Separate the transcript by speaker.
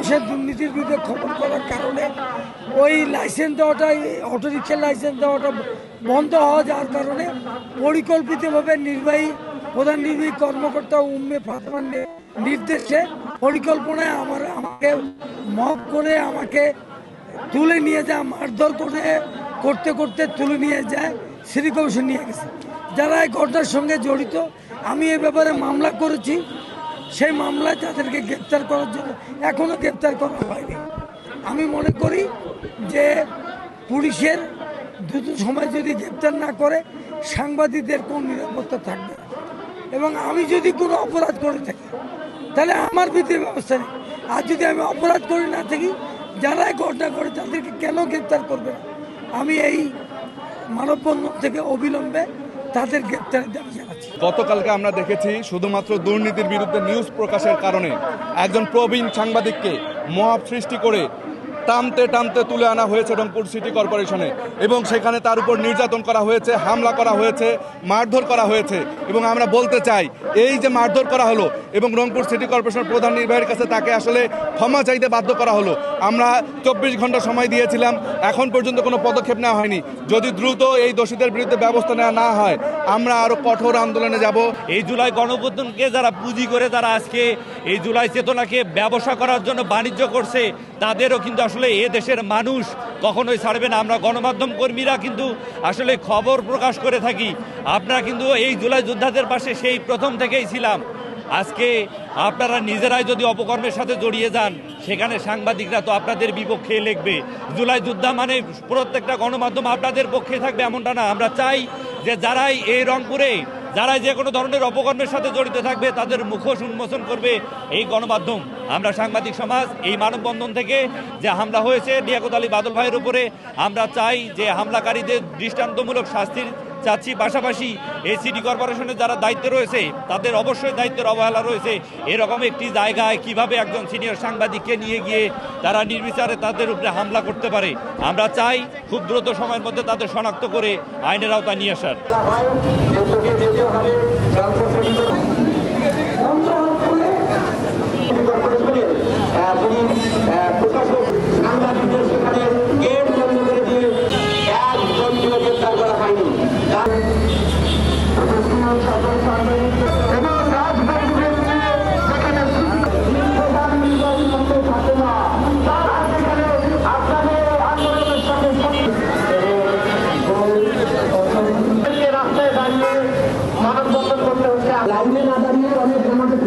Speaker 1: সে দুর্নীতির বিরুদ্ধে খবর করার কারণে ওই লাইসেন্স দেওয়াটা, অটোরিক্সার লাইসেন্স দেওয়াটা বন্ধ হওয়া যাওয়ার কারণে পরিকল্পিতভাবে প্রধান নির্বাহী কর্মকর্তা উম্মে ফাতেমার নির্দেশে পরিকল্পনায় আমাকে মব করে আমাকে তুলে নিয়ে যায়, মারধর করতে করতে তুলে নিয়ে যায়, সিটি কমিশন নিয়ে গেছে। যারা এই ঘটনার সঙ্গে জড়িত, আমি এ ব্যাপারে মামলা করেছি। সেই মামলায় তাদেরকে গ্রেপ্তার করার জন্য এখনও গ্রেপ্তার করা হয়নি। আমি মনে করি যে পুলিশের দ্রুত সময় যদি গ্রেপ্তার না করে, সাংবাদিকদের কোনো নিরাপত্তা থাকবে না। এবং আমি যদি কোনো অপরাধ করে থাকি তাহলে আমার বিরুদ্ধে ব্যবস্থা নেই। আর যদি আমি অপরাধ করে না থাকি, যারা ঘটনা করে তাদেরকে কেন গ্রেপ্তার করবে না? আমি এই মানববন্ধন থেকে অবিলম্বে তাদের গ্রেপ্তারের দাবি জানাচ্ছি।
Speaker 2: গতকালকে আমরা দেখেছি শুধুমাত্র দুর্নীতির বিরুদ্ধে নিউজ প্রকাশের কারণে একজন প্রবীণ সাংবাদিককে মব সৃষ্টি করে টানতে টানতে তুলে আনা হয়েছে রংপুর সিটি কর্পোরেশনে, এবং সেখানে তার উপর নির্যাতন করা হয়েছে, হামলা করা হয়েছে, মারধর করা হয়েছে। এবং আমরা বলতে চাই, এই যে মারধর করা হলো এবং রংপুর সিটি কর্পোরেশনের প্রধান নির্বাহীর কাছে তাকে আসলে ক্ষমা চাইতে বাধ্য করা হলো। আমরা 24 ঘন্টা সময় দিয়েছিলাম, এখন পর্যন্ত কোনো পদক্ষেপ নেওয়া হয়নি। যদি দ্রুত এই দোষীদের বিরুদ্ধে ব্যবস্থা নেওয়া না হয়, আমরা আরও কঠোর আন্দোলনে যাব।
Speaker 3: এই জুলাই গণঅভ্যুত্থানকে যারা পুঁজি করে, যারা আজকে এই জুলাই চেতনাকে ব্যবসা করার জন্য বাণিজ্য করছে, তাদেরও কিন্তু আসলে এ দেশের মানুষ কখনোই ছাড়বে না। আমরা গণমাধ্যম কর্মীরা কিন্তু আসলে খবর প্রকাশ করে থাকি। আপনারা কিন্তু এই জুলাই যোদ্ধাদের পাশে সেই প্রথম থেকেই ছিলাম। আজকে আপনারা নিজেরাই যদি অপকর্মের সাথে জড়িয়ে যান, সেখানে সাংবাদিকরা তো আপনাদের বিপক্ষে লিখবে। জুলাই যোদ্ধা মানে প্রত্যেকটা গণমাধ্যম আপনাদের পক্ষে থাকবে এমনটা না। আমরা চাই যে যারাই এই রংপুরে যারা যে কোনো ধরনের অপকর্মের সাথে জড়িত থাকবে, তাদের মুখোশ উন্মোচন করবে এই গণমাধ্যম। আমরা সাংবাদিক সমাজ এই মানববন্ধন থেকে যে হামলা হয়েছে লিয়াকত আলী বাদল ভাইয়ের উপরে, আমরা চাই যে হামলাকারীদের দৃষ্টান্তমূলক শাস্তির চাচ্ছি। পাশাপাশি এই সিটি কর্পোরেশনের যারা দায়িত্বে রয়েছে, তাদের অবশ্যই দায়িত্বের অবহেলা রয়েছে। এরকম একটি জায়গায় কিভাবে একজন সিনিয়র সাংবাদিককে নিয়ে গিয়ে তারা নির্বিচারে তাদের উপরে হামলা করতে পারে। আমরা চাই খুব দ্রুত সময়ের মধ্যে তাদের শনাক্ত করে আইনের আওতায় নিয়ে আসার।
Speaker 4: লাইনে না দাঁড়িয়ে অনেক আমাদের